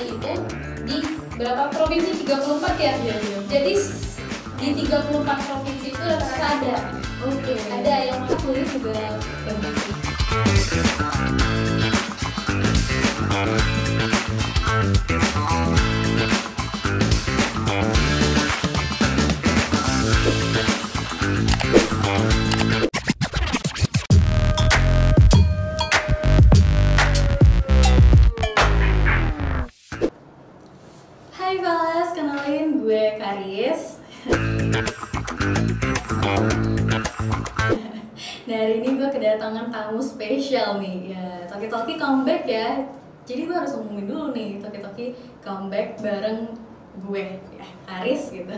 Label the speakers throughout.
Speaker 1: itu di berapa provinsi? 34 ya?
Speaker 2: Iya.
Speaker 1: Jadi di 34 provinsi itu rata-rata ada.
Speaker 2: Oke.
Speaker 1: Ada yang
Speaker 2: Aku kuliah juga banyak. Hai Velas, kenalin gue Karis. Nah, hari ini gue kedatangan tamu spesial nih. Ya, Toki comeback ya. Jadi gue harus ngomongin dulu nih, Toki comeback bareng gue, ya, Karis gitu.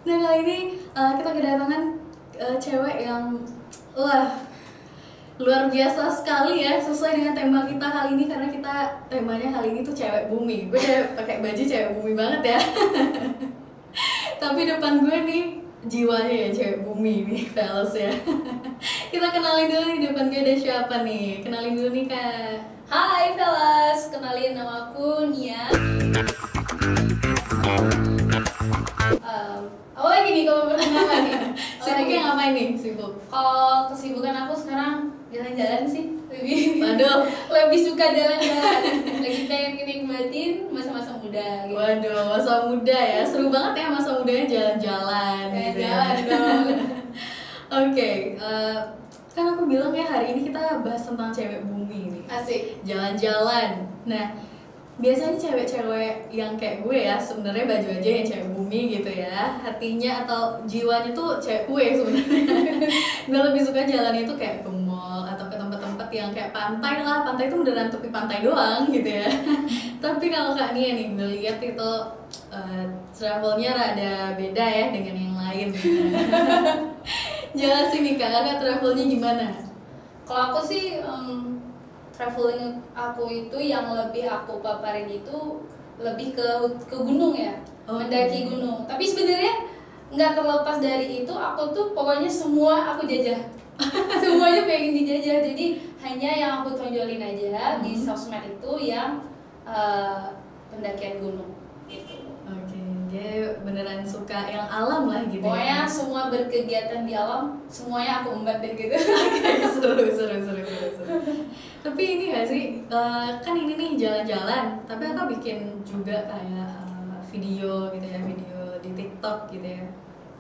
Speaker 2: Nah, kali ini kita kedatangan cewek yang luar biasa sekali ya, sesuai dengan tema kita kali ini, karena kita temanya kali ini tuh cewek bumi. Gue pakai baju cewek bumi banget ya. Tapi depan gue nih jiwanya ya cewek bumi nih, Velas ya. Kita kenalin dulu nih, depan gue ada siapa nih? Kenalin dulu nih Kak.
Speaker 1: Hai Velas, kenalin nama aku Nia. Apa lagi nih kalau perkenalan nih?
Speaker 2: Sibuknya ngapain nih? Sibuk?
Speaker 1: Kalau kesibukan aku sekarang jalan-jalan sih,
Speaker 2: Waduh.
Speaker 1: lebih suka jalan-jalan. Lagi pengen nikmatin masa-masa muda gitu.
Speaker 2: Waduh, masa muda ya, seru banget ya masa mudanya jalan-jalan gitu ya.
Speaker 1: Jalan dong.
Speaker 2: Oke, kan aku bilang ya hari ini kita bahas tentang cewek bumi nih.
Speaker 1: Asik.
Speaker 2: Jalan-jalan. Nah, biasanya cewek-cewek yang kayak gue ya, sebenarnya baju aja yang cewek bumi gitu ya. Hatinya atau jiwanya tuh cewek kue sebenarnya. Gue lebih suka jalan itu kayak ke mall atau ke tempat-tempat yang kayak pantai lah. Pantai itu beneran tepi pantai doang gitu ya. Tapi kalau Kak Nia nih, gue lihat itu travelnya rada beda ya dengan yang lain. Jelasin nih Kak travelnya gimana?
Speaker 1: Kalau aku sih traveling aku itu yang lebih aku paparin itu lebih ke gunung ya, mendaki gunung. Tapi sebenarnya nggak terlepas dari itu, aku tuh pokoknya semua aku jajah. Semuanya pengen dijajah. Jadi hanya yang aku tonjolin aja di sosmed itu yang pendakian gunung gitu.
Speaker 2: Oke, dia beneran suka yang alam lah gitu.
Speaker 1: Pokoknya
Speaker 2: ya.
Speaker 1: semua berkegiatan di alam, semuanya aku embat deh gitu.
Speaker 2: seru. Tapi ini gak sih, kan ini nih jalan-jalan, tapi aku bikin juga kayak video gitu ya, video di TikTok gitu ya.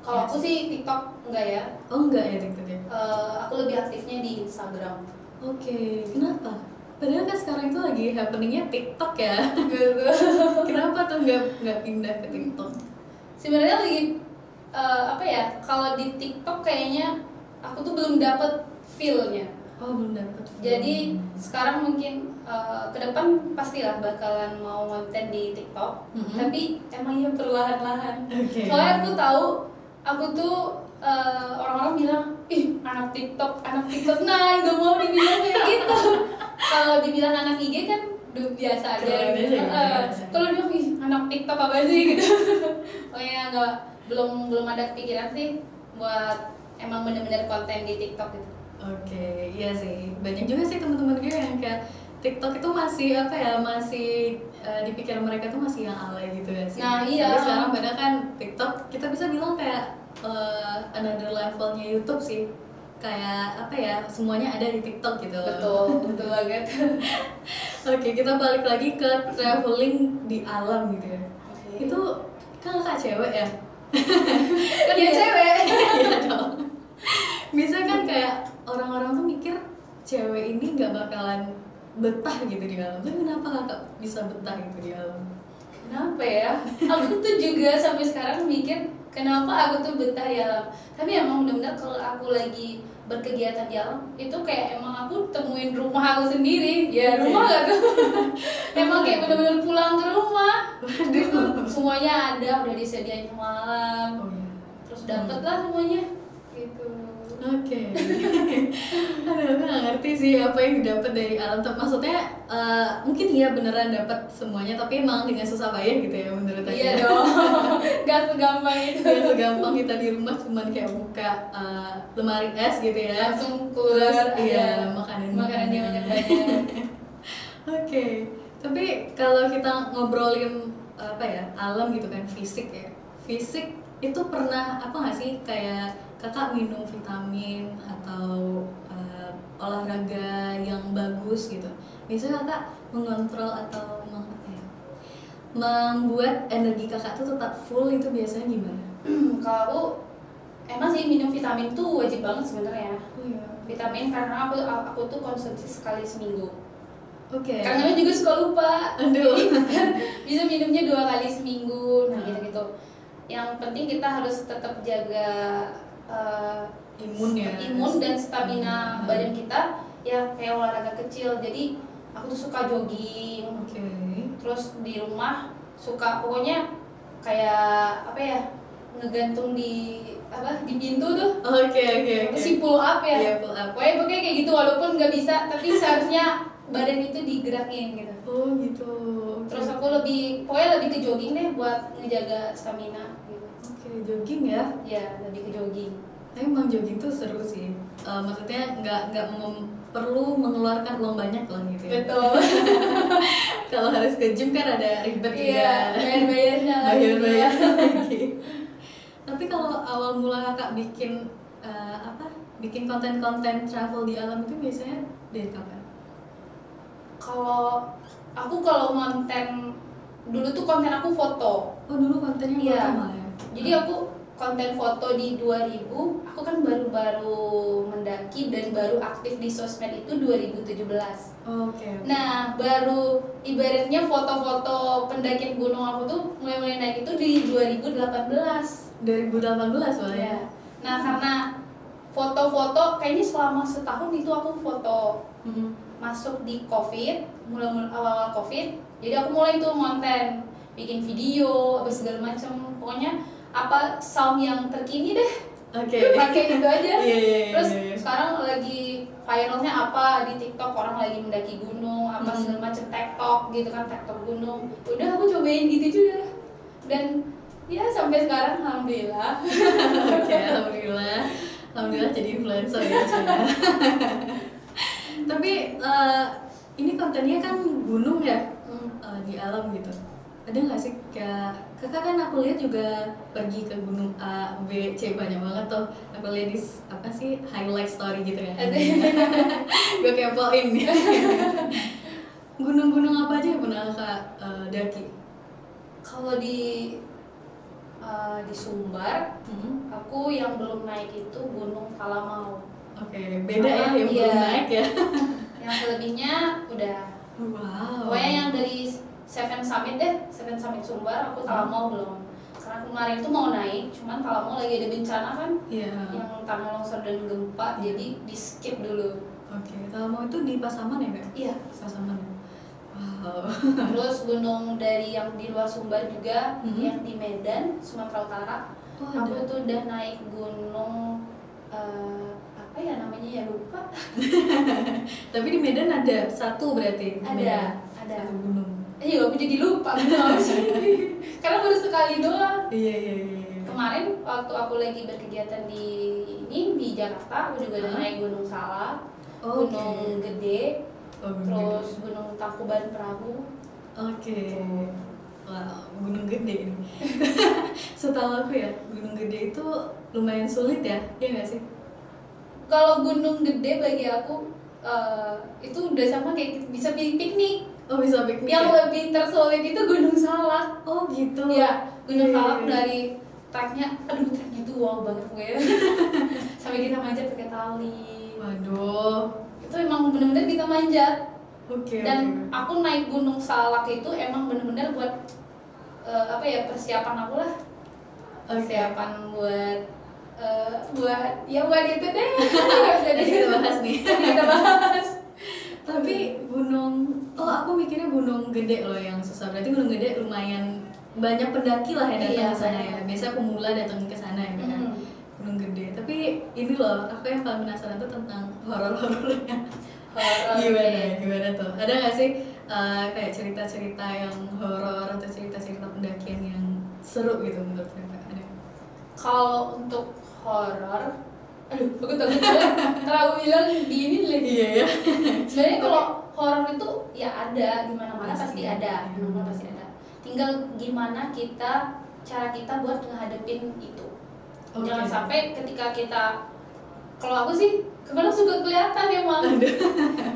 Speaker 1: Kalau aku sih TikTok enggak ya.
Speaker 2: Oh enggak ya TikTok ya?
Speaker 1: Aku lebih aktifnya di Instagram.
Speaker 2: Oke, kenapa? Padahal kan sekarang itu lagi happeningnya TikTok ya. Kenapa tuh nggak pindah ke TikTok?
Speaker 1: Sebenarnya lagi apa ya? Kalau di TikTok kayaknya aku tuh belum dapet feel-nya.
Speaker 2: Oh belum dapet.
Speaker 1: Jadi sekarang mungkin ke depan pastilah bakalan mau konten di TikTok. Tapi emang ya perlahan-lahan.
Speaker 2: Okay.
Speaker 1: Soalnya aku tahu aku tuh orang-orang bilang, ih anak TikTok. Nah nggak mau dibilang kayak gitu. Kalau dibilang anak IG kan biasa aja gitu. Kalau dia anak TikTok apa sih gitu. Oh ya belum ada kepikiran sih buat emang bener-bener konten di TikTok gitu.
Speaker 2: Oke, iya sih. Banyak juga sih teman-teman gue yang kayak TikTok itu masih apa ya, masih di pikiran mereka tuh masih yang alay gitu ya sih.
Speaker 1: Nah iya.
Speaker 2: Tapi sekarang padahal kan TikTok kita bisa bilang kayak another levelnya YouTube sih. Kayak apa ya, semuanya ada di TikTok gitu.
Speaker 1: Betul banget.
Speaker 2: Oke, kita balik lagi ke traveling di alam gitu ya.
Speaker 1: Okay.
Speaker 2: Itu kan Kak cewek ya?
Speaker 1: Kan dia cewek.
Speaker 2: Iya dong. Bisa kan kayak orang-orang tuh mikir cewek ini nggak bakalan betah gitu di alam. Tapi kenapa Kakak bisa betah gitu di alam?
Speaker 1: Kenapa ya? Aku tuh juga sampai sekarang mikir kenapa aku tuh betah di alam. Tapi emang benar-benar kalau aku lagi berkegiatan di alam itu kayak emang aku temuin rumah aku sendiri. Ya rumah gak tuh? Emang kayak benar-benar pulang ke rumah. Gitu. Semuanya ada, udah disediain sama alam. Terus dapet lah semuanya. Gitu.
Speaker 2: Oke. Aduh, aku gak ngerti sih apa yang didapat dari alam. Maksudnya mungkin iya beneran dapat semuanya, tapi emang dengan susah payah gitu ya menurut aku.
Speaker 1: Iya dong. Gak segampang itu.
Speaker 2: Gak segampang kita di rumah cuman kayak buka lemari es gitu ya.
Speaker 1: Langsung keluar.
Speaker 2: Terus iya makanan
Speaker 1: yang banyak-banyak.
Speaker 2: Oke. Tapi kalau kita ngobrolin apa ya, alam gitu kan, fisik ya. Fisik itu pernah apa nggak sih kayak kakak minum vitamin atau olahraga yang bagus gitu. Biasanya kakak mengontrol atau apa ya, membuat energi kakak tuh tetap full itu biasanya gimana?
Speaker 1: Kalau aku emang sih minum vitamin tuh wajib banget sebenarnya.
Speaker 2: Oh iya.
Speaker 1: Vitamin karena aku tuh konsumsi sekali seminggu.
Speaker 2: Oke.
Speaker 1: Karena juga suka lupa.
Speaker 2: Aduh.
Speaker 1: Bisa minumnya 2 kali seminggu. Nah gitu-gitu. Yang penting kita harus tetap jaga
Speaker 2: imun ya.
Speaker 1: Imun dan stamina badan kita ya kayak olahraga kecil. Jadi aku tuh suka jogging.
Speaker 2: Oke.
Speaker 1: Terus di rumah suka pokoknya kayak apa ya, ngegantung di pintu tuh.
Speaker 2: Oke.
Speaker 1: Terus si pull up ya.
Speaker 2: Iya, pull up.
Speaker 1: Pokoknya kayak gitu walaupun nggak bisa tapi seharusnya badan itu digerakin gitu.
Speaker 2: Oh gitu.
Speaker 1: Terus aku pokoknya lebih ke jogging deh buat ngejaga stamina gitu.
Speaker 2: Oke, jogging ya.
Speaker 1: Ya, lebih ke jogging.
Speaker 2: Tapi emang jogging tuh seru sih. Maksudnya nggak perlu mengeluarkan uang banyak lah gitu ya.
Speaker 1: Betul.
Speaker 2: Kalau harus ke gym kan ada ribet juga.
Speaker 1: Iya, bayar-bayarnya lagi.
Speaker 2: Bayar lagi. Tapi kalau awal mula kakak bikin konten-konten travel di alam itu biasanya dari kapan?
Speaker 1: Kalau konten dulu tuh konten aku foto.
Speaker 2: Oh dulu kontennya
Speaker 1: Iya.
Speaker 2: foto malah ya?
Speaker 1: Jadi aku konten foto di 2000, aku kan baru-baru mendaki dan baru aktif di sosmed itu 2017.
Speaker 2: Oke.
Speaker 1: Nah, baru ibaratnya foto-foto pendakian gunung aku tuh mulai naik itu di 2018.
Speaker 2: 2018 malah ya?
Speaker 1: Nah, karena foto-foto kayaknya selama setahun itu aku foto. Masuk di COVID, mulai awal-awal COVID, jadi aku mulai tuh konten, bikin video, apa segala macam, pokoknya apa sound yang terkini deh.
Speaker 2: Oke.
Speaker 1: Pakai itu aja.
Speaker 2: Iya.
Speaker 1: Terus sekarang lagi viralnya apa di TikTok, orang lagi mendaki gunung, apa segala macam, TikTok gitu kan, TikTok gunung. Udah aku cobain gitu juga. Dan ya sampai sekarang alhamdulillah.
Speaker 2: Oke, alhamdulillah jadi influencer ya Cina. Tapi ini kontennya kan gunung ya, di alam gitu. Ada nggak sih kayak kakak kan aku lihat juga pergi ke gunung A, B, C banyak banget tuh. Aku lihat di highlight story gitu kan. Gue kepoin nih. Gunung-gunung apa aja yang pernah kakak daki?
Speaker 1: Kalau di Sumbar, aku yang belum naik itu Gunung Talamau.
Speaker 2: Oke, beda ya yang belum naik ya.
Speaker 1: Yang selebihnya udah.
Speaker 2: Wow.
Speaker 1: Pokoknya yang dari Seven Summit Sumbar, aku Talamau belum. Karena kemarin tuh mau naik, cuman Talamau lagi ada bencana kan, yang tanah longsor dan gempa, jadi di skip dulu.
Speaker 2: Oke, Talamau itu di Pasaman ya kak?
Speaker 1: Iya,
Speaker 2: Pasaman. Wow.
Speaker 1: Terus gunung dari yang di luar Sumbar juga, yang di Medan, Sumatera Utara. Aku tuh udah naik gunung apa ya namanya ya lupa.
Speaker 2: Tapi di Medan ada satu berarti?
Speaker 1: Ada.
Speaker 2: Satu gunung.
Speaker 1: Iya, aku jadi lupa karena baru sekali doang.
Speaker 2: Iya.
Speaker 1: Kemarin waktu aku lagi berkegiatan di Jakarta, aku juga udah naik Gunung Salak, Gunung Gede, terus Gunung Tangkuban Perahu.
Speaker 2: Oke. Wah, Gunung Gede ini. Setahu aku ya, Gunung Gede itu lumayan sulit ya, iya nggak sih?
Speaker 1: Kalau Gunung Gede bagi aku itu udah sama kayak bisa piknik.
Speaker 2: Oh bisa piknik.
Speaker 1: Yang
Speaker 2: ya?
Speaker 1: lebih tersulit itu Gunung Salak.
Speaker 2: Oh gitu.
Speaker 1: Iya, Gunung Salak dari treknya itu wow banget gue. Sampai kita manjat pakai tali.
Speaker 2: Waduh.
Speaker 1: Itu emang bener-bener kita manjat.
Speaker 2: Oke.
Speaker 1: Dan aku naik Gunung Salak itu emang bener-bener buat persiapan aku lah. Persiapan buat itu deh.
Speaker 2: Jadi kita bahas nih.
Speaker 1: Kita bahas.
Speaker 2: Tapi aku mikirnya Gunung Gede loh yang susah. Berarti Gunung Gede lumayan banyak pendaki lah yang datang ke sana ya. Biasa pemula datang ke sana ya kan. Gunung Gede. Tapi ini loh, aku yang paling penasaran tuh tentang horor-horornya. Gimana tuh? Ada nggak sih kayak cerita-cerita yang horor atau cerita-cerita pendakian yang seru gitu menurut kakak? Ada?
Speaker 1: Kalau untuk horor, aduh aku takut banget kalau aku bilang di ini lagi.
Speaker 2: Iya ya.
Speaker 1: Sebenarnya kalau horor itu ya ada di mana-mana, pasti ada,
Speaker 2: Pasti.
Speaker 1: di mana-mana pasti ada. Tinggal gimana cara kita buat ngehadapin itu.
Speaker 2: Oke.
Speaker 1: Jangan sampai ketika kita, kalau aku sih kadang suka kelihatan emang.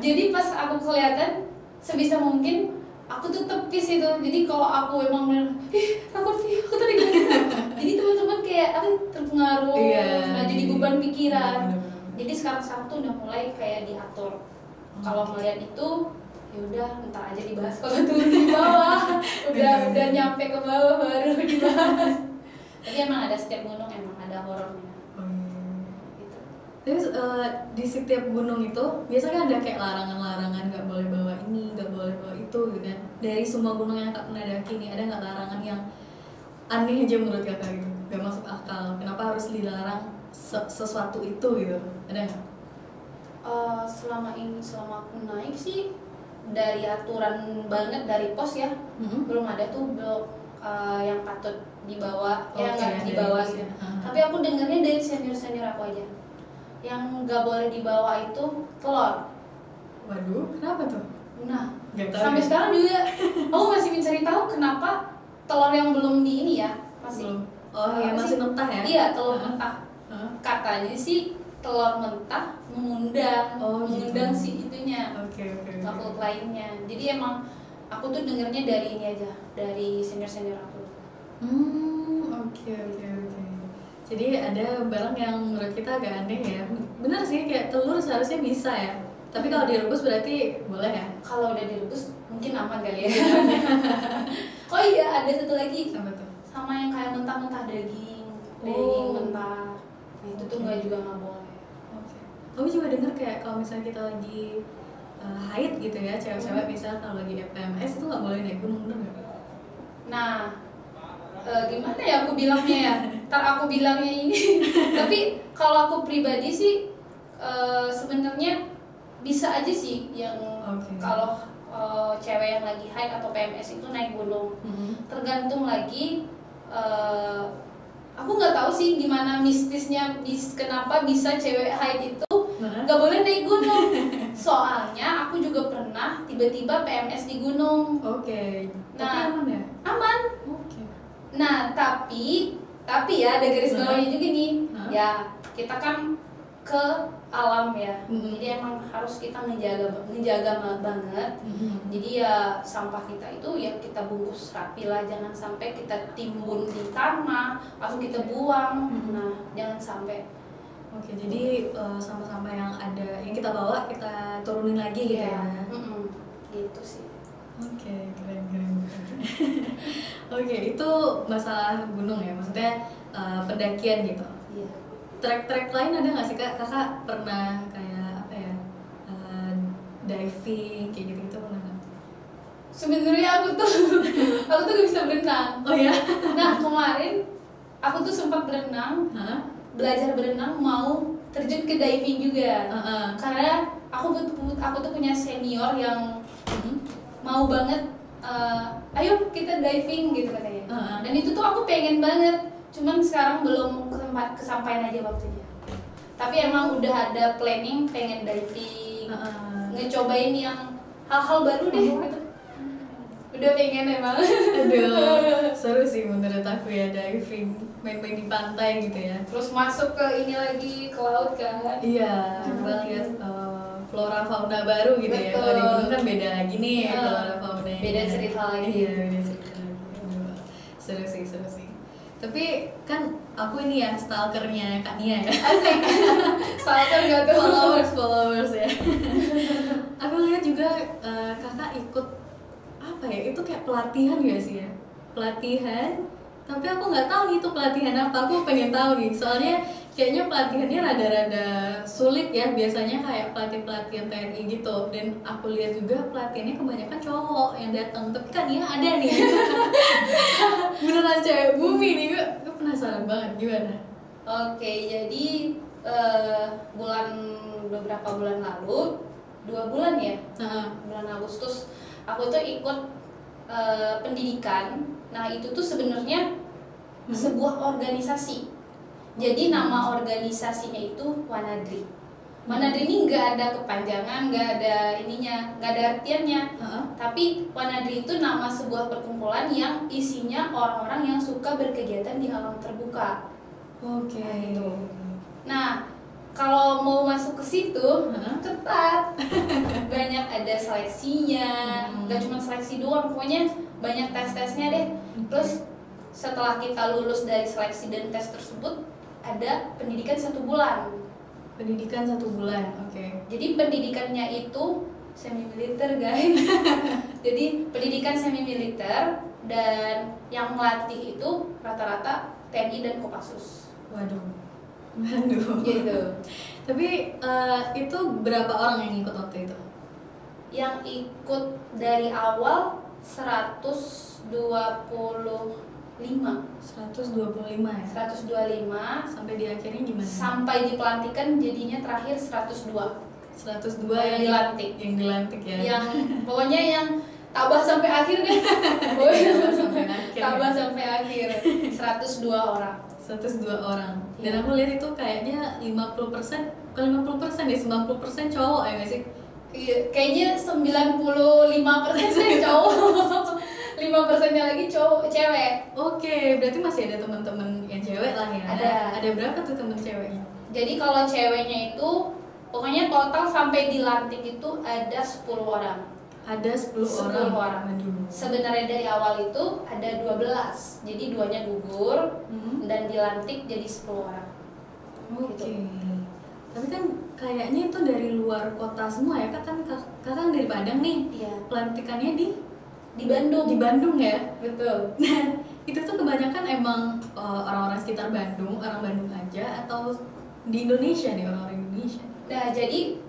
Speaker 1: Jadi pas aku kelihatan, sebisa mungkin aku tuh tepis itu. Jadi kalau aku emang bener, takut nih, aku tadi gimana? Jadi teman-teman kayak aku terpengaruh, nah jadi beban pikiran. Jadi sekarang tuh udah mulai kayak diatur. Kalau melihat itu, ya udah ntar aja dibahas kalau turun di bawah. udah nyampe ke bawah baru dibahas. Tapi emang ada setiap gunung emang ada horornya. Gitu.
Speaker 2: Terus di setiap gunung itu biasanya ada kayak larangan-larangan, nggak boleh bawa ini, nggak boleh bawa itu gitu kan. Dari semua gunung yang Kak pernah daki nih, ada nggak larangan yang aneh aja menurut Kakak gitu, nggak masuk akal? Kenapa harus dilarang sesuatu itu gitu? Ada nggak?
Speaker 1: Selama aku naik sih dari aturan banget dari pos ya, belum ada tuh yang patut dibawa, ya nggak dibawa gitu. Tapi aku dengarnya dari senior aku aja, yang nggak boleh dibawa itu telur.
Speaker 2: Waduh, kenapa tuh?
Speaker 1: Nah,
Speaker 2: Nggak tahu
Speaker 1: sampai
Speaker 2: ya?
Speaker 1: sekarang juga aku masih mencari tahu kenapa telur yang belum di ini ya masih.
Speaker 2: Belum. Oh ya, masih mentah ya?
Speaker 1: Iya, telur mentah. Katanya sih telur mentah mengundang, mengundang
Speaker 2: gitu.
Speaker 1: si itunya.
Speaker 2: Oke.
Speaker 1: Makhluk lainnya. Jadi emang aku tuh dengernya dari ini aja, dari senior aku.
Speaker 2: Oke. Jadi ada barang yang menurut kita agak aneh ya. Benar sih, kayak telur seharusnya bisa ya. Tapi kalau direbus berarti boleh ya?
Speaker 1: Kalau udah direbus mungkin aman kali ya. Oh iya, ada satu lagi.
Speaker 2: Apa tuh?
Speaker 1: Sama yang kayak mentah-mentah daging mentah. Nah itu tuh nggak boleh.
Speaker 2: Oke. Aku juga dengar kayak kalau misalnya kita lagi haid gitu ya, cewek-cewek misalnya kalau lagi PMS itu nggak boleh naik gunung, bener nggak?
Speaker 1: Nah, gimana ya aku bilangnya ya? Ntar aku bilangnya ini. Tapi kalau aku pribadi sih sebenarnya bisa aja sih yang kalau cewek yang lagi haid atau PMS itu naik gunung. Tergantung lagi. Aku nggak tahu sih gimana mistisnya kenapa bisa cewek haid itu nggak boleh naik gunung. Soalnya aku juga pernah tiba-tiba PMS di gunung.
Speaker 2: Oke.
Speaker 1: Nah,
Speaker 2: tapi aman ya?
Speaker 1: Aman.
Speaker 2: Oke.
Speaker 1: Nah, tapi ya ada garis bawahnya juga nih. Ya, kita kan ke alam ya. Jadi emang harus kita ngejaga banget. Jadi ya sampah kita itu ya kita bungkus rapi lah, jangan sampai kita timbun di tanah atau kita buang. Nah, jangan sampai.
Speaker 2: Oke, jadi sampah-sampah yang ada yang kita bawa kita turunin lagi gitu ya.
Speaker 1: Gitu sih.
Speaker 2: Oke, keren. Oke, itu masalah gunung ya, maksudnya pendakian gitu.
Speaker 1: Iya.
Speaker 2: Trek-trek lain ada nggak sih Kak? Kakak pernah kayak apa ya, diving kayak gitu pernah nggak?
Speaker 1: Sebenarnya aku tuh gak bisa berenang.
Speaker 2: Oh ya?
Speaker 1: Nah kemarin aku tuh sempat berenang, belajar berenang, mau terjun ke diving juga. Karena aku tuh punya senior yang mau banget, ayo kita diving gitu katanya. Dan itu tuh aku pengen banget, cuman sekarang belum kesampaian aja waktunya. Tapi emang udah ada planning pengen diving, ngecobain yang hal-hal baru deh gitu. Udah pengen emang.
Speaker 2: Aduh, seru sih menurut aku ya diving, main-main di pantai gitu ya.
Speaker 1: Terus masuk ke ini lagi, ke laut kan.
Speaker 2: Iya, kita lihat flora fauna baru gitu.
Speaker 1: Betul.
Speaker 2: Ya. Kalau di gunung kan beda lagi nih flora fauna.
Speaker 1: Beda cerita lagi.
Speaker 2: Iya, beda cerita lagi. Aduh, seru sih. Tapi kan aku ini ya stalkernya Kak Nia ya.
Speaker 1: Asik. Stalker gak tuh?
Speaker 2: Followers ya. Aku lihat juga kakak ikut apa ya, itu kayak pelatihan gak sih ya? Pelatihan, tapi aku nggak tahu nih itu pelatihan apa. Aku pengen tahu nih, soalnya kayaknya pelatihannya rada-rada sulit ya. Biasanya kayak pelatihan TNI gitu. Dan aku lihat juga pelatihannya kebanyakan cowok yang datang. Tapi kan ya ada nih beneran cewek bumi nih, gue penasaran banget gimana.
Speaker 1: Oke, jadi beberapa bulan lalu, 2 bulan ya, bulan Agustus, aku tuh ikut pendidikan. Nah itu tuh sebenarnya sebuah organisasi Jadi nama organisasinya itu Wanadri. Wanadri ini nggak ada kepanjangan, nggak ada ininya, nggak ada artiannya. Tapi Wanadri itu nama sebuah perkumpulan yang isinya orang-orang yang suka berkegiatan di alam terbuka.
Speaker 2: Oke.
Speaker 1: Nah, kalau mau masuk ke situ ketat, banyak ada seleksinya, nggak cuma seleksi doang, pokoknya banyak tes-tesnya deh. Terus setelah kita lulus dari seleksi dan tes tersebut, ada pendidikan 1 bulan.
Speaker 2: Pendidikan 1 bulan, oke.
Speaker 1: Jadi pendidikannya itu semi militer guys. Jadi pendidikan semi militer dan yang melatih itu rata-rata TNI dan Kopassus.
Speaker 2: Waduh.
Speaker 1: Gitu.
Speaker 2: Tapi itu berapa orang yang ikut waktu itu?
Speaker 1: Yang ikut dari awal 125
Speaker 2: 125 ya?
Speaker 1: 125
Speaker 2: Sampai di akhirnya gimana?
Speaker 1: sampai di pelantikan jadinya terakhir 102
Speaker 2: yang
Speaker 1: dilantik.
Speaker 2: Yang dilantik ya?
Speaker 1: Yang pokoknya yang tabah sampai akhir deh. Tabah sampai akhir 102 orang.
Speaker 2: 102 orang. Dan aku lihat itu kayaknya 50%, bukan 50% ya, 90% cowok ya nggak sih?
Speaker 1: Iya, kayaknya 95% cowok. 5%-nya lagi cewek.
Speaker 2: Oke, berarti masih ada teman-teman yang cewek lah ya. Ada berapa tuh teman ceweknya?
Speaker 1: Jadi kalau ceweknya itu pokoknya total sampai dilantik itu ada 10 orang.
Speaker 2: Ada 10 orang. Aduh.
Speaker 1: Sebenarnya dari awal itu ada 12. Jadi 2-nya gugur dan dilantik jadi 10 orang.
Speaker 2: Oke.
Speaker 1: Gitu.
Speaker 2: Tapi kan kayaknya itu dari luar kota semua ya, kakak dari Padang nih.
Speaker 1: Iya.
Speaker 2: Pelantikannya di
Speaker 1: Bandung.
Speaker 2: Di Bandung ya.
Speaker 1: Betul.
Speaker 2: Nah, itu tuh kebanyakan emang orang-orang sekitar Bandung, orang Bandung aja atau di Indonesia nih, orang-orang Indonesia.
Speaker 1: Nah, jadi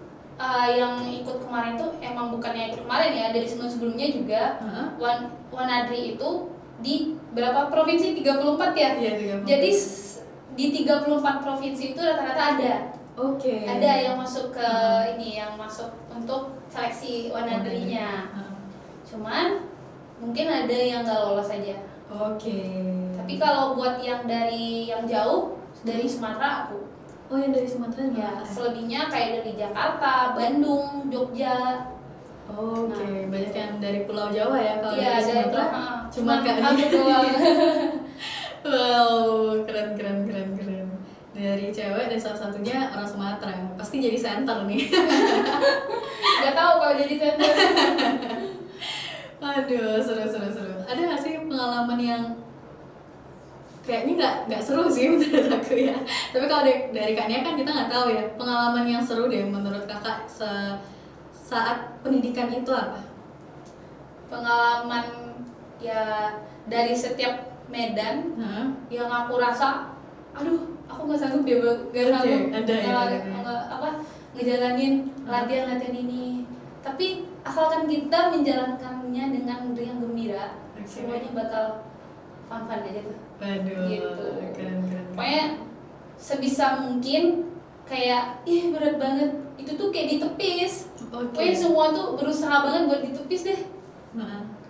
Speaker 1: yang ikut kemarin tuh emang bukannya ikut kemarin ya, dari sebelum-sebelumnya juga. Wanadri itu di berapa provinsi? 34 ya?
Speaker 2: Iya, 34.
Speaker 1: Jadi di 34 provinsi itu rata-rata ada.
Speaker 2: Oke.
Speaker 1: Ada yang masuk ke ini, yang masuk untuk seleksi Wanadrinya. Cuman mungkin ada yang nggak lolos aja.
Speaker 2: Oke.
Speaker 1: Tapi kalau buat yang dari yang jauh, dari Sumatera aku.
Speaker 2: Oh, yang dari Sumatera
Speaker 1: Ya, selebihnya kayak dari Jakarta, Bandung, Jogja.
Speaker 2: Oke, banyak yang dari Pulau Jawa ya kalau
Speaker 1: Iya,
Speaker 2: dari Sumatera. Cuma Kak
Speaker 1: aku doang.
Speaker 2: Wow, keren. Dari cewek dan salah satunya orang Sumatera. Pasti jadi center nih.
Speaker 1: Gak tahu kalau jadi center.
Speaker 2: Aduh, seru. Ada nggak sih pengalaman yang kayaknya nggak seru sih menurut aku ya. Tapi kalau dari Kak Nia kan kita nggak tahu ya, pengalaman yang seru deh menurut kakak saat pendidikan itu apa?
Speaker 1: Pengalaman ya dari setiap medan yang aku rasa, aduh, aku nggak sanggup deh, nggak sanggup ngejalanin latihan ini. Tapi asalkan kita menjalankannya dengan riang gembira, semuanya bakal fun aja tuh.
Speaker 2: Waduh,
Speaker 1: gitu.
Speaker 2: Keren.
Speaker 1: Pokoknya sebisa mungkin kayak berat banget itu tuh kayak ditepis. Pokoknya semua tuh berusaha banget buat ditepis deh.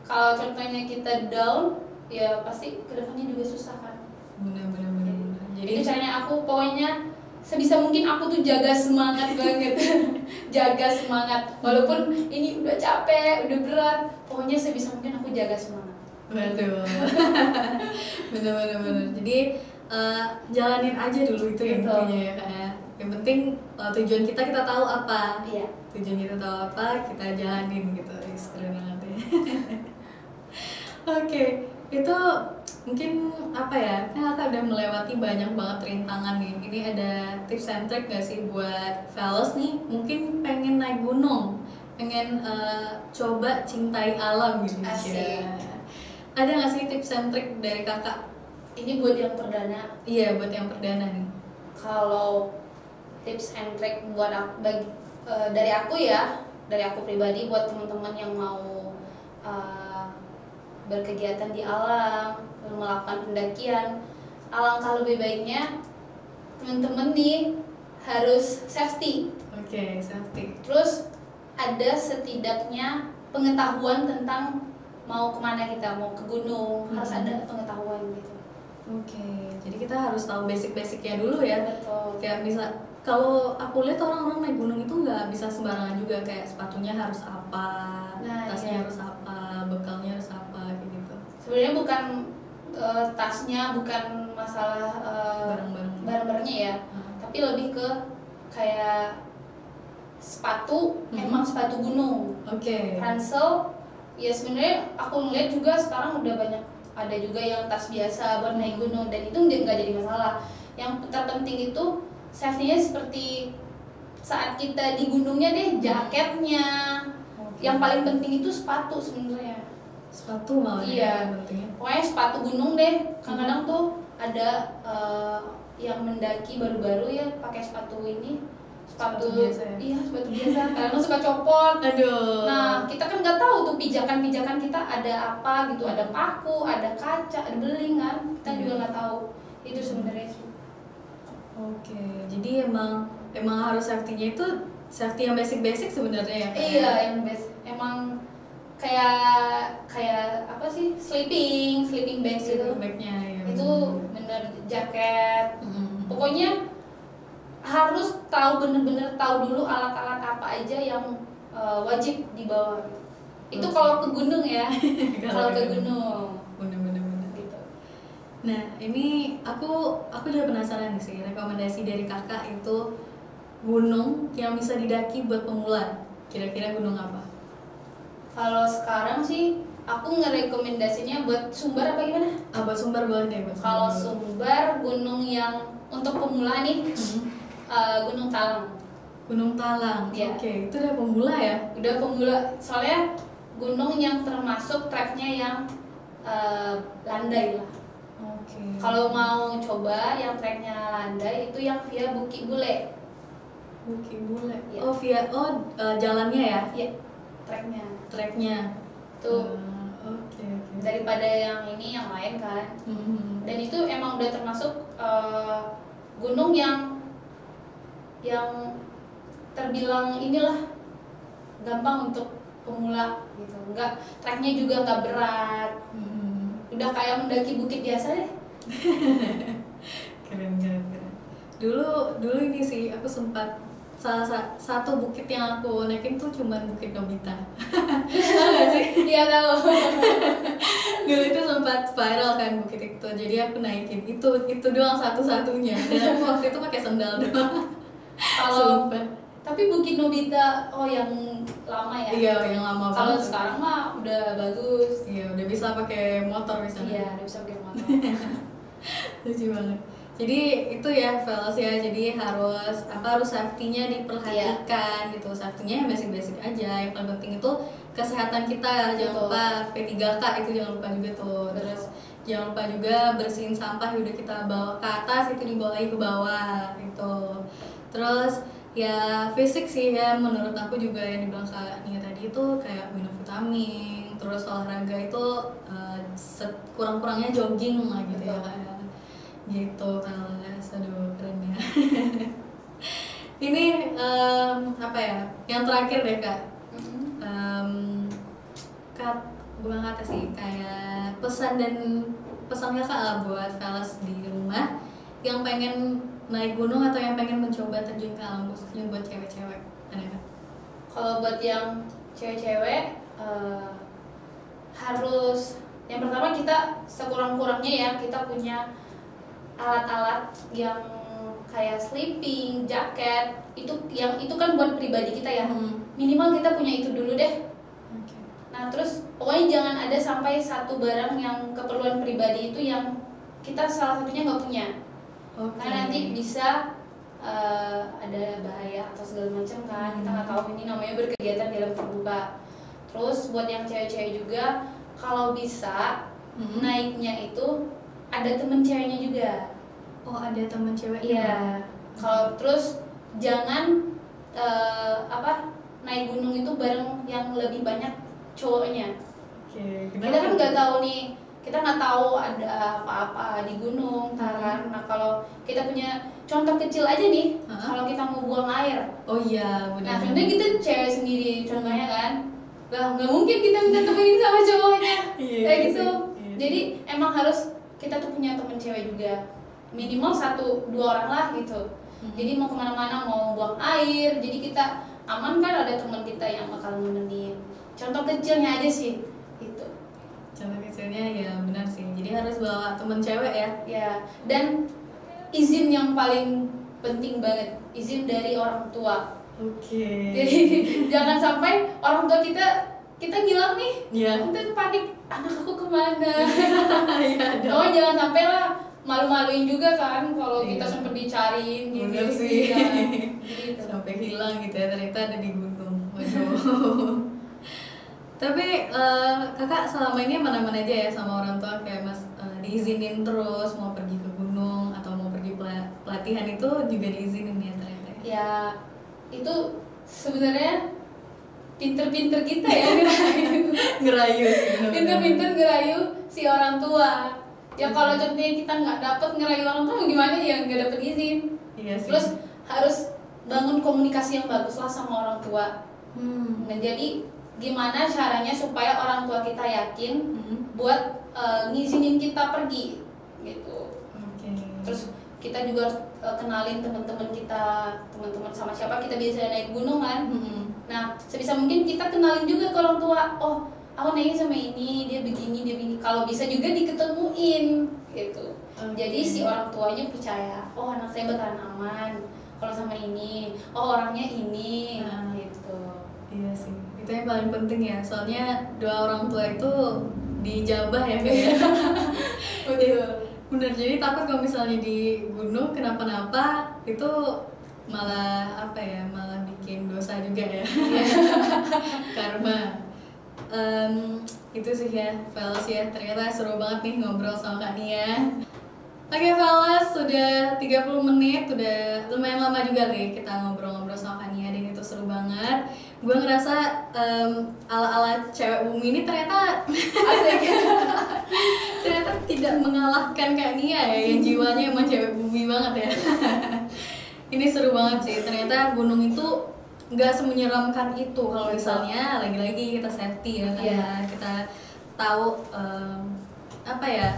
Speaker 1: Kalau contohnya kita down, ya pasti kedepannya juga susah kan.
Speaker 2: Benar.
Speaker 1: Jadi itu caranya aku pokoknya sebisa mungkin aku tuh jaga semangat banget. Jaga semangat walaupun ini udah capek, udah berat, pokoknya sebisa mungkin aku jaga semangat.
Speaker 2: Betul. bener. Jadi jalanin aja dulu itu yang intinya ya, karena yang penting tujuan kita tahu apa.
Speaker 1: Iya.
Speaker 2: Tujuan kita tahu apa, kita jalanin gitu. Keren banget ya. Oke, itu mungkin apa ya? Kan kakak udah melewati banyak banget rintangan nih. Ini ada tips and trick gak sih buat fellows nih? Mungkin pengen naik gunung, pengen coba cintai alam gitu.
Speaker 1: Asik.
Speaker 2: Ada nggak sih tips and trick dari kakak?
Speaker 1: Ini buat yang perdana.
Speaker 2: Iya, buat yang perdana nih.
Speaker 1: Kalau tips and trick buat dari aku ya, dari aku pribadi buat teman-teman yang mau berkegiatan di alam, melakukan pendakian, alangkah lebih baiknya teman-teman nih harus safety.
Speaker 2: Oke, safety.
Speaker 1: Terus ada setidaknya pengetahuan tentang mau kemana kita, mau ke gunung, harus ada pengetahuan gitu.
Speaker 2: Oke, jadi kita harus tahu basic-basicnya dulu ya.
Speaker 1: Betul.
Speaker 2: Kayak misal, kalau aku lihat orang-orang naik gunung itu nggak bisa sembarangan juga, kayak sepatunya harus apa,
Speaker 1: Nah,
Speaker 2: tasnya
Speaker 1: iya.
Speaker 2: harus apa, bekalnya harus apa, kayak gitu.
Speaker 1: Sebenarnya bukan tasnya, bukan masalah
Speaker 2: Barang-barang.
Speaker 1: barang-barangnya ya, tapi lebih ke kayak sepatu, emang sepatu gunung.
Speaker 2: Oke.
Speaker 1: Ransel, ya sebenarnya aku ngeliat juga sekarang udah banyak, ada juga yang tas biasa buat naik gunung, dan itu nggak jadi masalah. Yang terpenting itu safety-nya, seperti saat kita di gunungnya deh, jaketnya. Yang paling penting itu sepatu sebenarnya.
Speaker 2: Sepatu malah
Speaker 1: Iya.
Speaker 2: yang pentingnya.
Speaker 1: Pokoknya sepatu gunung deh. Kadang-kadang tuh ada yang mendaki baru-baru ya pakai sepatu ini, sepatu
Speaker 2: Biasa ya?
Speaker 1: Iya, sepatu biasa. Kadang suka copot.
Speaker 2: Aduh.
Speaker 1: Nah, kita kan nggak tahu tuh pijakan-pijakan kita ada apa gitu, ada paku, ada kaca, ada beling kan. Kita juga nggak tahu. Itu sebenarnya sih.
Speaker 2: Oke, jadi emang harus safety-nya itu safety yang basic-basic sebenarnya ya.
Speaker 1: Iya, yang best. Emang kayak apa sih? Sleeping bag gitu.
Speaker 2: Sleeping bag-nya ya.
Speaker 1: Itu bener, jaket. Pokoknya harus tahu, bener-bener tahu dulu alat-alat apa aja yang wajib dibawa. Itu kalau ke gunung ya. Kalau ke gunung.
Speaker 2: Bener-bener.
Speaker 1: Gitu.
Speaker 2: Nah, ini aku juga penasaran nih sih, rekomendasi dari kakak itu gunung yang bisa didaki buat pemula. Kira-kira gunung apa?
Speaker 1: Kalau sekarang sih aku ngerekomendasinya buat Sumbar apa gimana?
Speaker 2: Buat Sumbar boleh deh, buat
Speaker 1: Kalau
Speaker 2: Sumbar.
Speaker 1: Sumbar, gunung yang untuk pemula nih, Gunung Talang.
Speaker 2: Gunung Talang.
Speaker 1: Iya.
Speaker 2: Oke, itu udah pemula ya?
Speaker 1: Udah pemula, soalnya gunung yang termasuk treknya yang landai lah.
Speaker 2: Oke.
Speaker 1: Kalau mau coba yang treknya landai itu yang via Bukit Bule.
Speaker 2: Bukit Bule.
Speaker 1: Iya.
Speaker 2: Jalannya ya?
Speaker 1: Iya, treknya.
Speaker 2: Treknya.
Speaker 1: Tuh.
Speaker 2: Oke.
Speaker 1: Daripada yang ini yang lain kan. Dan itu emang udah termasuk gunung yang terbilang inilah gampang untuk pemula gitu. Enggak, treknya juga nggak berat. Udah kayak mendaki bukit biasa deh.
Speaker 2: Keren. Dulu ini sih aku sempat satu bukit yang aku naikin tuh cuman Bukit Nobita. Tahu gak sih?
Speaker 1: Iya tahu.
Speaker 2: Dulu itu sempat viral kan bukit itu, jadi aku naikin itu doang satu-satunya, dan aku waktu itu pakai sandal doang.
Speaker 1: Kalau
Speaker 2: Sumpah.
Speaker 1: tapi Bukit Nobita yang lama ya.
Speaker 2: Iya, yang lama banget.
Speaker 1: Kalau sekarang mah udah bagus.
Speaker 2: Iya, udah bisa pakai motor misalnya.
Speaker 1: Iya, udah bisa pakai motor.
Speaker 2: Lucu banget. Jadi itu ya fellas ya, jadi harus safety-nya diperhatikan gitu. Safety-nya yang basic-basic aja. Yang paling penting itu kesehatan kita. Jangan lupa P3K itu jangan lupa juga tuh. Terus jangan lupa juga bersihin sampah yang udah kita bawa ke atas, itu dibawa lagi ke bawah gitu. Terus ya fisik sih ya, menurut aku juga yang dibilang Kak Nia tadi itu kayak minum vitamin, terus olahraga itu kurang-kurangnya jogging lah gitu ya Kak. Gitu kalau aduh keren ya. Ini apa ya, yang terakhir deh Kak. Bukan kata sih, kayak pesan kakak lah buat fellas di rumah yang pengen naik gunung atau yang pengen mencoba terjun ke alam, khususnya buat cewek-cewek, ada kan?
Speaker 1: Kalau buat yang cewek-cewek harus, yang pertama kita sekurang-kurangnya ya kita punya alat-alat yang kayak sleeping, jaket, itu kan buat pribadi kita ya. Minimal kita punya itu dulu deh. Nah terus pokoknya jangan ada sampai satu barang yang keperluan pribadi itu yang kita salah satunya nggak punya. Karena nanti bisa ada bahaya atau segala macam kan. Kita nggak tahu, ini namanya berkegiatan di alam terbuka. Terus buat yang cewek-cewek juga, kalau bisa naiknya itu ada temen ceweknya juga.
Speaker 2: Oh, ada temen ceweknya?
Speaker 1: Iya. Kalau terus jangan naik gunung itu bareng yang lebih banyak cowoknya. Kita kan nggak tahu nih, kita nggak tahu ada apa-apa di gunung, kan. Nah kalau kita punya contoh kecil aja nih, kalau kita mau buang air.
Speaker 2: Oh iya, benar.
Speaker 1: Nah contohnya kita cewek sendiri, contohnya kan, nggak mungkin kita minta temenin sama cowoknya, kayak gitu. Jadi emang harus kita tuh punya temen cewek juga, minimal 1-2 orang lah gitu. Jadi mau kemana-mana, mau buang air, jadi kita aman kan, ada teman kita yang bakal nemenin. Contoh kecilnya aja sih itu.
Speaker 2: Contoh kecilnya ya benar sih, jadi harus bawa temen cewek ya.
Speaker 1: Ya, dan izin yang paling penting banget, izin dari orang tua.
Speaker 2: Oke.
Speaker 1: Jadi jangan sampai orang tua kita ngilang nih, kita panik, anak aku kemana? Oh jangan sampai lah, malu-maluin juga kan kalau kita sempet dicariin gitu.
Speaker 2: Bener sih.
Speaker 1: Gitu.
Speaker 2: Sampai hilang gitu ya, ternyata ada di gunung. Waduh. Tapi kakak selama ini mana-mana aja ya sama orang tua, kayak mas diizinin terus mau pergi ke gunung atau mau pergi pelatihan itu juga diizinin ya ternyata.
Speaker 1: Ya itu sebenarnya pinter-pinter kita ya
Speaker 2: ngerayu sih.
Speaker 1: Pinter-pinter ngerayu si orang tua. Ya kalau contohnya kita nggak dapet ngerayu orang tua gimana ya, nggak dapet izin.
Speaker 2: Iya sih.
Speaker 1: Terus harus bangun komunikasi yang bagus lah sama orang tua. Nah jadi gimana caranya supaya orang tua kita yakin buat ngizinin kita pergi gitu. Terus kita juga harus kenalin teman-teman kita, teman-teman sama siapa kita bisa naik gunung kan. Nah sebisa mungkin kita kenalin juga ke orang tua, oh aku naiknya sama ini, dia begini. Kalau bisa juga diketemuin gitu. Jadi si orang tuanya percaya, oh anak saya bakalan aman kalau sama ini, oh orangnya ini gitu.
Speaker 2: Iya sih, itu yang paling penting ya, soalnya doa orang tua itu dijabah ya kayak.
Speaker 1: Betul.
Speaker 2: Bener, jadi takut kalau misalnya di gunung kenapa-napa itu malah apa ya, malah bikin dosa juga ya. Karma. Itu sih ya, Velas ya, ternyata seru banget nih ngobrol sama Kak Nia. Oke Velas, sudah 30 menit, udah lumayan lama juga nih kita ngobrol-ngobrol sama Kak Nia, dan itu seru banget. Gue ngerasa ala-ala cewek bumi ini ternyata ternyata tidak mengalahkan Kak Nia ya, yang jiwanya emang cewek bumi banget ya. Ini seru banget sih, ternyata gunung itu nggak semenyeramkan itu kalau misalnya lagi-lagi kita safety ya kan. Kita tahu apa ya,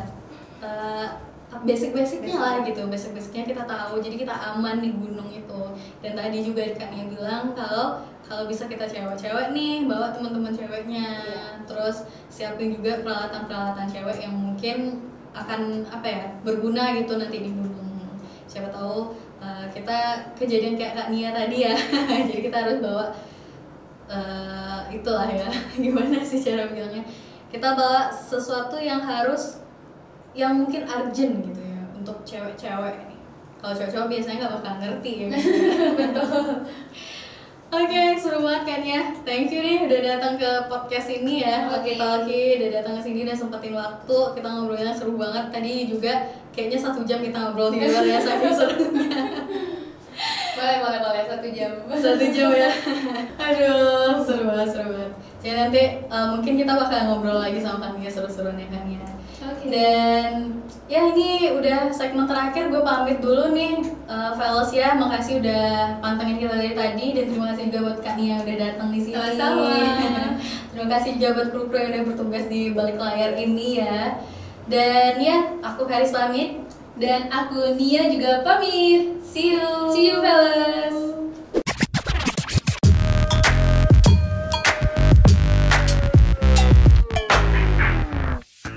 Speaker 2: basic-basicnya lah gitu, basic-basicnya kita tahu, jadi kita aman di gunung itu. Dan tadi juga Kak Nia bilang kalau bisa kita cewek-cewek nih bawa teman-teman ceweknya, terus siapin juga peralatan-peralatan cewek yang mungkin akan apa ya, berguna gitu nanti di gunung. Siapa tahu kita kejadian kayak Kak Nia tadi ya. Jadi kita harus bawa itulah ya, gimana sih cara bilangnya, kita bawa sesuatu yang mungkin urgent gitu ya untuk cewek-cewek. Kalau cowok-cowok biasanya nggak bakal ngerti ya. Betul. Oke, seru banget kan ya. Thank you nih udah datang ke podcast ini ya. Oke, udah datang ke sini dan sempetin waktu. Kita ngobrolnya seru banget. Tadi juga kayaknya 1 jam kita ngobrol di luar ya, saking serunya.
Speaker 1: Boleh 1 jam.
Speaker 2: 1 jam ya. Aduh, seru banget. Jadi nanti mungkin kita bakal ngobrol lagi sama Kania, seru-seruan ya Kania. Dan ya ini udah segmen terakhir, gue pamit dulu nih Velas ya, makasih udah pantengin kita dari tadi, dan terima kasih juga buat Kak Nia udah datang di sini. Terima kasih juga buat kru yang udah bertugas di balik layar ini ya. Dan ya, aku Haris pamit,
Speaker 1: dan aku Nia juga pamit.
Speaker 2: See you
Speaker 1: Velas.